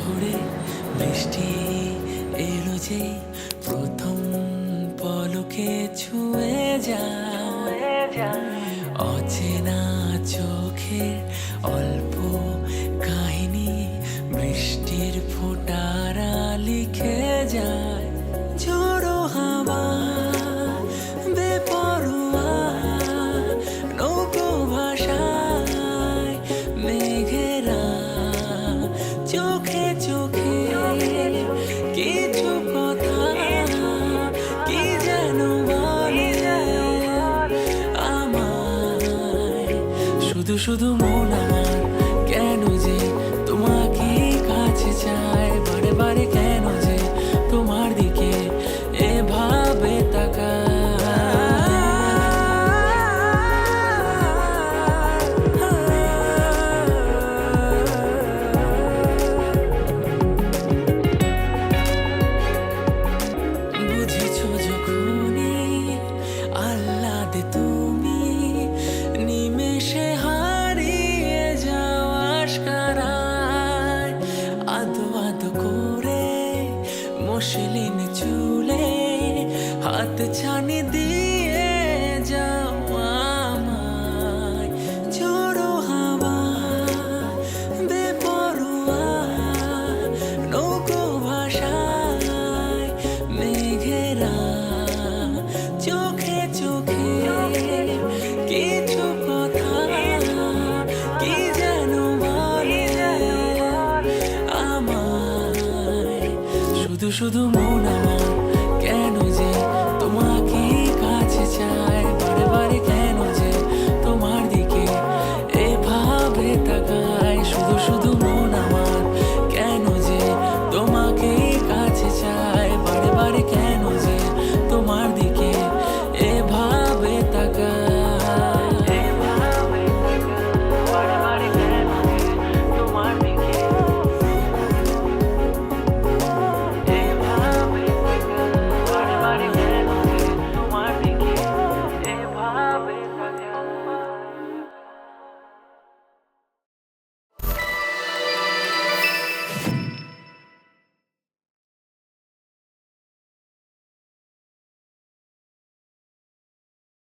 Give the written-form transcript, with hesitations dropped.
ভরে বৃষ্টি এলো যে প্রথম পলকে ছুঁয়ে যায় অচেনা চোখের অল্প কাহিনী বৃষ্টির ফোঁটারা লিখে যায়। ঝোড়ো হাওয়া বেপরোয়া নৌকো ভাষায় মেঘেরা চোখে চোখে কিছু কথা কি যেন বলে আমায়। শুধু শুধু মন আমার কেন যে তোমাকে কাছে চায়, বারে বারে কেন যে তোমার দিকে এভাবে তাকায়। বুঝেছো যখনই আহ্লাদে তুমি নিমেষে হারিয়ে যাও আশকারায়। আদো আদো করে মসলিন চুলে হাত ছানি দিয়ে যাও আমায়। ঝোড়ো হাওয়া বেপরোয়া নৌকো ভাষায় মেঘেরা চোখে চোখে কিছু কথা কি যেন বলে আমায়। শুধু শুধু মন আমার